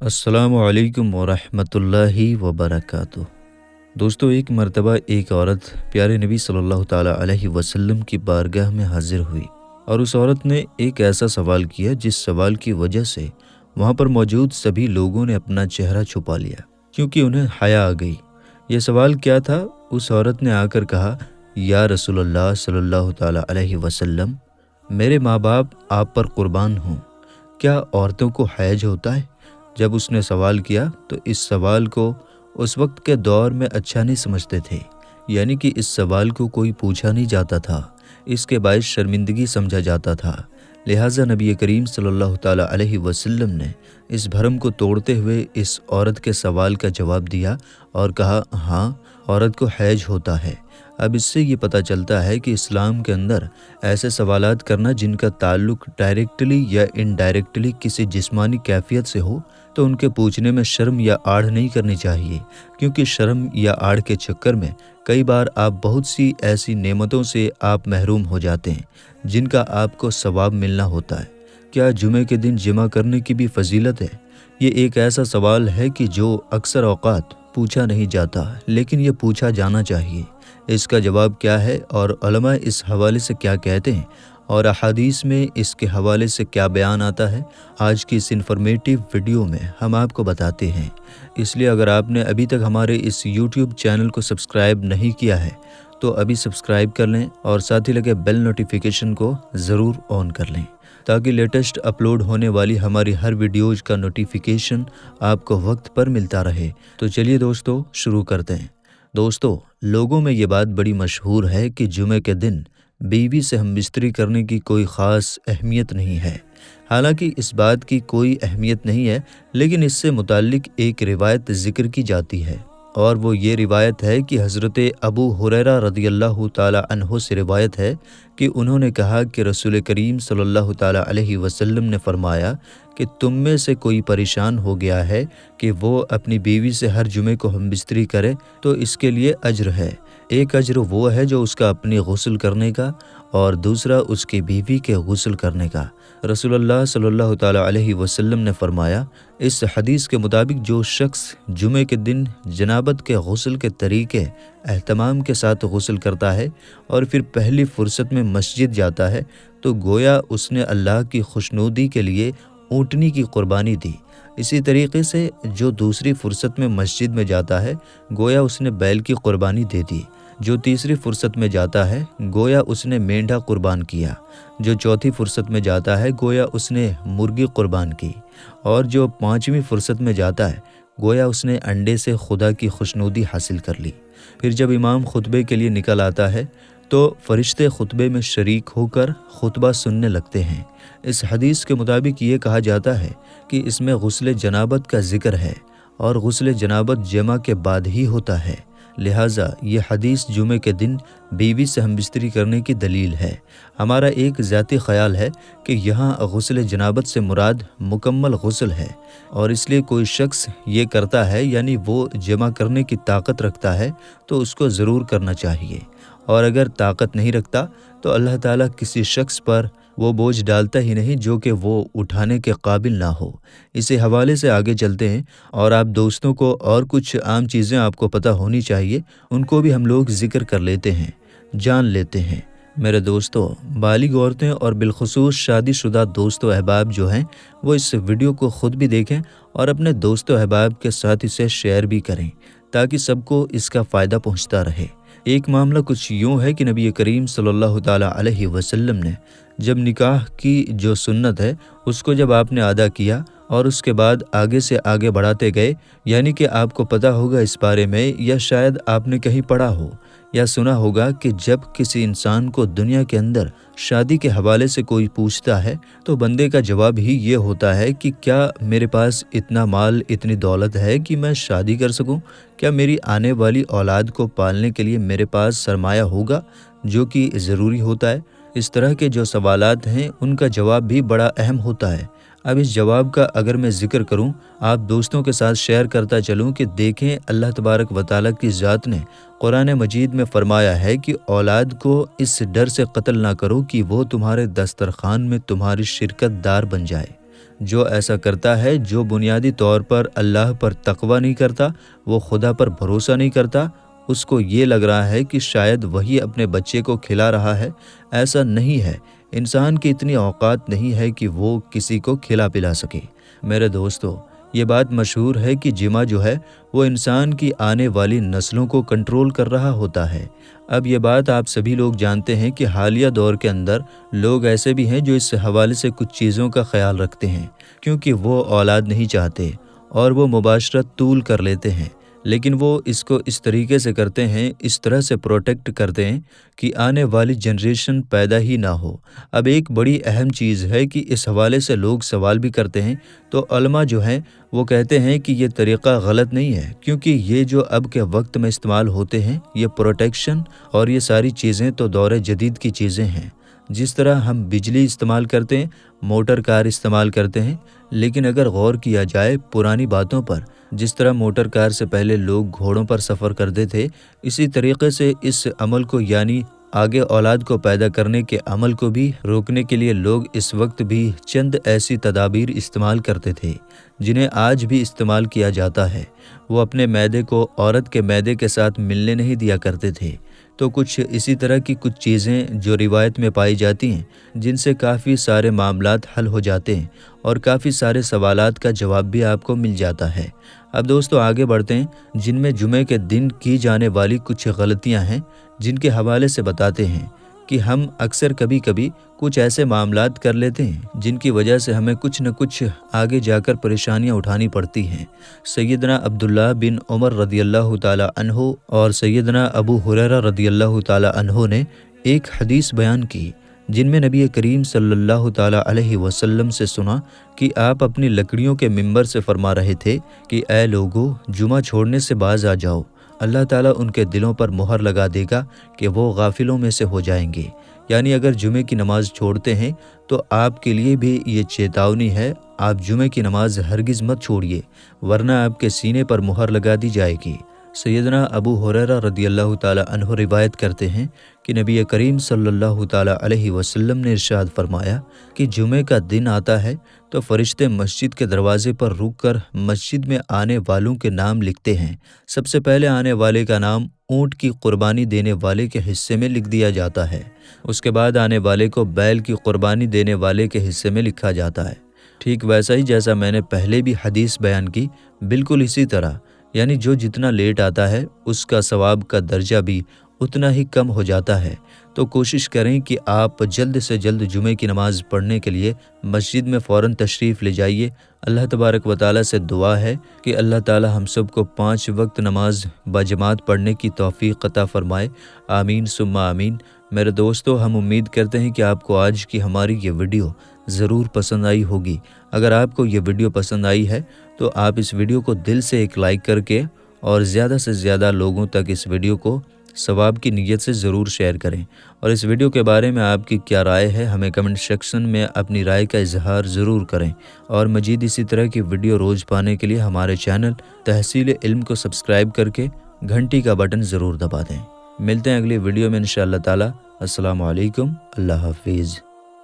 السلام علیکم ورحمۃ اللہ وبرکاتہ۔ دوستو، ایک مرتبہ ایک عورت پیارے نبی صلی اللہ تعالیٰ علیہ وسلم کی بارگاہ میں حاضر ہوئی اور اس عورت نے ایک ایسا سوال کیا جس سوال کی وجہ سے وہاں پر موجود سبھی لوگوں نے اپنا چہرہ چھپا لیا کیونکہ انہیں حیا آ گئی۔ یہ سوال کیا تھا؟ اس عورت نے آ کر کہا، یا رسول اللہ صلی اللہ تعالیٰ علیہ وسلم، میرے ماں باپ آپ پر قربان ہوں، کیا عورتوں کو حیض ہوتا ہے؟ جب اس نے سوال کیا تو اس سوال کو اس وقت کے دور میں اچھا نہیں سمجھتے تھے، یعنی کہ اس سوال کو کوئی پوچھا نہیں جاتا تھا، اس کے باعث شرمندگی سمجھا جاتا تھا۔ لہٰذا نبی کریم صلی اللہ تعالیٰ علیہ وسلم نے اس بھرم کو توڑتے ہوئے اس عورت کے سوال کا جواب دیا اور کہا، ہاں، عورت کو حیض ہوتا ہے۔ اب اس سے یہ پتہ چلتا ہے کہ اسلام کے اندر ایسے سوالات کرنا جن کا تعلق ڈائریکٹلی یا انڈائریکٹلی کسی جسمانی کیفیت سے ہو تو ان کے پوچھنے میں شرم یا آڑ نہیں کرنی چاہیے، کیونکہ شرم یا آڑ کے چکر میں کئی بار آپ بہت سی ایسی نعمتوں سے آپ محروم ہو جاتے ہیں جن کا آپ کو ثواب ملنا ہوتا ہے۔ کیا جمعے کے دن جمع کرنے کی بھی فضیلت ہے؟ یہ ایک ایسا سوال ہے کہ جو اکثر اوقات پوچھا نہیں جاتا، لیکن یہ پوچھا جانا چاہیے۔ اس کا جواب کیا ہے اور علماء اس حوالے سے کیا کہتے ہیں اور احادیث میں اس کے حوالے سے کیا بیان آتا ہے، آج کی اس انفارمیٹیو ویڈیو میں ہم آپ کو بتاتے ہیں۔ اس لیے اگر آپ نے ابھی تک ہمارے اس یوٹیوب چینل کو سبسکرائب نہیں کیا ہے تو ابھی سبسکرائب کر لیں اور ساتھ ہی لگے بیل نوٹیفیکیشن کو ضرور آن کر لیں تاکہ لیٹسٹ اپلوڈ ہونے والی ہماری ہر ویڈیوز کا نوٹیفیکیشن آپ کو وقت پر ملتا رہے۔ تو چلیے دوستو، شروع کرتے ہیں۔ دوستو، لوگوں میں یہ بات بڑی مشہور ہے کہ جمعے کے دن بیوی سے ہم بستری کرنے کی کوئی خاص اہمیت نہیں ہے۔ حالانکہ اس بات کی کوئی اہمیت نہیں ہے، لیکن اس سے متعلق ایک روایت ذکر کی جاتی ہے، اور وہ یہ روایت ہے کہ حضرت ابو ہریرہ رضی اللہ تعالیٰ عنہ سے روایت ہے کہ انہوں نے کہا کہ رسول کریم صلی اللہ تعالیٰ علیہ وسلم نے فرمایا کہ تم میں سے کوئی پریشان ہو گیا ہے کہ وہ اپنی بیوی سے ہر جمعے کو ہم بستری کرے تو اس کے لیے اجر ہے۔ ایک اجر وہ ہے جو اس کا اپنی غسل کرنے کا اور دوسرا اس کی بیوی کے غسل کرنے کا۔ رسول اللہ صلی اللہ تعالیٰ علیہ وسلم نے فرمایا، اس حدیث کے مطابق جو شخص جمعے کے دن جنابت کے غسل کے طریقے اہتمام کے ساتھ غسل کرتا ہے اور پھر پہلی فرصت میں مسجد جاتا ہے تو گویا اس نے اللہ کی خوشنودی کے لیے اونٹنی کی قربانی دی۔ اسی طریقے سے جو دوسری فرصت میں مسجد میں جاتا ہے گویا اس نے بیل کی قربانی دے دی۔ جو تیسری فرصت میں جاتا ہے گویا اس نے مینڈھا قربان کیا۔ جو چوتھی فرصت میں جاتا ہے گویا اس نے مرغی قربان کی، اور جو پانچویں فرصت میں جاتا ہے گویا اس نے انڈے سے خدا کی خوشنودی حاصل کر لی۔ پھر جب امام خطبے کے لیے نکل آتا ہے تو فرشتے خطبے میں شریک ہو کر خطبہ سننے لگتے ہیں۔ اس حدیث کے مطابق یہ کہا جاتا ہے کہ اس میں غسل جنابت کا ذکر ہے اور غسل جنابت جمعہ کے بعد ہی ہوتا ہے، لہٰذا یہ حدیث جمعے کے دن بیوی سے ہم بستری کرنے کی دلیل ہے۔ ہمارا ایک ذاتی خیال ہے کہ یہاں غسل جنابت سے مراد مکمل غسل ہے، اور اس لیے کوئی شخص یہ کرتا ہے یعنی وہ جمع کرنے کی طاقت رکھتا ہے تو اس کو ضرور کرنا چاہیے، اور اگر طاقت نہیں رکھتا تو اللہ تعالیٰ کسی شخص پر وہ بوجھ ڈالتا ہی نہیں جو کہ وہ اٹھانے کے قابل نہ ہو۔ اسی حوالے سے آگے چلتے ہیں، اور آپ دوستوں کو اور کچھ عام چیزیں آپ کو پتہ ہونی چاہیے، ان کو بھی ہم لوگ ذکر کر لیتے ہیں، جان لیتے ہیں۔ میرے دوستو، بالغ عورتیں اور بالخصوص شادی شدہ دوست و احباب جو ہیں وہ اس ویڈیو کو خود بھی دیکھیں اور اپنے دوست و احباب کے ساتھ اسے شیئر بھی کریں تاکہ سب کو اس کا فائدہ پہنچتا رہے۔ ایک معاملہ کچھ یوں ہے کہ نبی کریم صلی اللہ تعالیٰ علیہ وسلم نے جب نکاح کی جو سنت ہے اس کو جب آپ نے ادا کیا اور اس کے بعد آگے سے آگے بڑھاتے گئے، یعنی کہ آپ کو پتہ ہوگا اس بارے میں، یا شاید آپ نے کہیں پڑھا ہو یا سنا ہوگا کہ جب کسی انسان کو دنیا کے اندر شادی کے حوالے سے کوئی پوچھتا ہے تو بندے کا جواب ہی یہ ہوتا ہے کہ کیا میرے پاس اتنا مال، اتنی دولت ہے کہ میں شادی کر سکوں؟ کیا میری آنے والی اولاد کو پالنے کے لیے میرے پاس سرمایہ ہوگا جو کہ ضروری ہوتا ہے؟ اس طرح کے جو سوالات ہیں ان کا جواب بھی بڑا اہم ہوتا ہے۔ اب اس جواب کا اگر میں ذکر کروں، آپ دوستوں کے ساتھ شیئر کرتا چلوں کہ دیکھیں اللہ تبارک و تعالیٰ کی ذات نے قرآن مجید میں فرمایا ہے کہ اولاد کو اس ڈر سے قتل نہ کرو کہ وہ تمہارے دسترخوان میں تمہاری شرکت دار بن جائے۔ جو ایسا کرتا ہے، جو بنیادی طور پر اللہ پر تقوی نہیں کرتا، وہ خدا پر بھروسہ نہیں کرتا، اس کو یہ لگ رہا ہے کہ شاید وہی اپنے بچے کو کھلا رہا ہے۔ ایسا نہیں ہے، انسان کی اتنی اوقات نہیں ہے کہ وہ کسی کو کھلا پلا سکے۔ میرے دوستو، یہ بات مشہور ہے کہ جمع جو ہے وہ انسان کی آنے والی نسلوں کو کنٹرول کر رہا ہوتا ہے۔ اب یہ بات آپ سبھی لوگ جانتے ہیں کہ حالیہ دور کے اندر لوگ ایسے بھی ہیں جو اس حوالے سے کچھ چیزوں کا خیال رکھتے ہیں، کیونکہ وہ اولاد نہیں چاہتے اور وہ مباشرت طول کر لیتے ہیں، لیکن وہ اس کو اس طریقے سے کرتے ہیں، اس طرح سے پروٹیکٹ کرتے ہیں کہ آنے والی جنریشن پیدا ہی نہ ہو۔ اب ایک بڑی اہم چیز ہے کہ اس حوالے سے لوگ سوال بھی کرتے ہیں، تو علماء جو ہیں وہ کہتے ہیں کہ یہ طریقہ غلط نہیں ہے، کیونکہ یہ جو اب کے وقت میں استعمال ہوتے ہیں، یہ پروٹیکشن اور یہ ساری چیزیں تو دور جدید کی چیزیں ہیں۔ جس طرح ہم بجلی استعمال کرتے ہیں، موٹر کار استعمال کرتے ہیں، لیکن اگر غور کیا جائے پرانی باتوں پر، جس طرح موٹر کار سے پہلے لوگ گھوڑوں پر سفر کرتے تھے، اسی طریقے سے اس عمل کو یعنی آگے اولاد کو پیدا کرنے کے عمل کو بھی روکنے کے لیے لوگ اس وقت بھی چند ایسی تدابیر استعمال کرتے تھے جنہیں آج بھی استعمال کیا جاتا ہے۔ وہ اپنے معدے کو عورت کے معدے کے ساتھ ملنے نہیں دیا کرتے تھے۔ تو کچھ اسی طرح کی کچھ چیزیں جو روایت میں پائی جاتی ہیں، جن سے کافی سارے معاملات حل ہو جاتے ہیں اور کافی سارے سوالات کا جواب بھی آپ کو مل جاتا ہے۔ اب دوستو آگے بڑھتے ہیں، جن میں جمعے کے دن کی جانے والی کچھ غلطیاں ہیں، جن کے حوالے سے بتاتے ہیں کہ ہم اکثر کبھی کبھی کچھ ایسے معاملات کر لیتے ہیں جن کی وجہ سے ہمیں کچھ نہ کچھ آگے جا کر پریشانیاں اٹھانی پڑتی ہیں۔ سیدنا عبداللہ بن عمر رضی اللہ تعالی عنہ اور سیدنا ابو ہریرہ رضی اللہ تعالی عنہ نے ایک حدیث بیان کی، جن میں نبی کریم صلی اللہ تعالی علیہ وسلم سے سنا کہ آپ اپنی لکڑیوں کے منبر سے فرما رہے تھے کہ اے لوگو، جمعہ چھوڑنے سے باز آ جاؤ، اللہ تعالیٰ ان کے دلوں پر مہر لگا دے گا کہ وہ غافلوں میں سے ہو جائیں گے۔ یعنی اگر جمعے کی نماز چھوڑتے ہیں تو آپ کے لیے بھی یہ چیتاونی ہے، آپ جمعے کی نماز ہرگز مت چھوڑیے، ورنہ آپ کے سینے پر مہر لگا دی جائے گی۔ سیدنا ابو ہریرہ رضی اللہ تعالی عنہ روایت کرتے ہیں کہ نبی کریم صلی اللہ تعالی علیہ وسلم نے ارشاد فرمایا کہ جمعے کا دن آتا ہے تو فرشتے مسجد کے دروازے پر رک کر مسجد میں آنے والوں کے نام لکھتے ہیں۔ سب سے پہلے آنے والے کا نام اونٹ کی قربانی دینے والے کے حصے میں لکھ دیا جاتا ہے، اس کے بعد آنے والے کو بیل کی قربانی دینے والے کے حصے میں لکھا جاتا ہے۔ ٹھیک ویسا ہی جیسا میں نے پہلے بھی حدیث بیان کی، بالکل اسی طرح، یعنی جو جتنا لیٹ آتا ہے اس کا ثواب کا درجہ بھی اتنا ہی کم ہو جاتا ہے۔ تو کوشش کریں کہ آپ جلد سے جلد جمعے کی نماز پڑھنے کے لیے مسجد میں فوراً تشریف لے جائیے۔ اللہ تبارک و تعالیٰ سے دعا ہے کہ اللہ تعالیٰ ہم سب کو 5 وقت نماز باجماعت پڑھنے کی توفیق عطا فرمائے، آمین ثم آمین۔ میرے دوستو، ہم امید کرتے ہیں کہ آپ کو آج کی ہماری یہ ویڈیو ضرور پسند آئی ہوگی۔ اگر آپ کو یہ ویڈیو پسند آئی ہے تو آپ اس ویڈیو کو دل سے ایک لائک کر کے اور زیادہ سے زیادہ لوگوں تک اس ویڈیو کو ثواب کی نیت سے ضرور شیئر کریں، اور اس ویڈیو کے بارے میں آپ کی کیا رائے ہے ہمیں کمنٹ سیکشن میں اپنی رائے کا اظہار ضرور کریں، اور مزید اسی طرح کی ویڈیو روز پانے کے لیے ہمارے چینل تحصیل علم کو سبسکرائب کر کے گھنٹی کا بٹن ضرور دبا دیں۔ ملتے ہیں اگلی ویڈیو میں انشاءاللہ تعالی۔ السلام علیکم، اللہ حافظ۔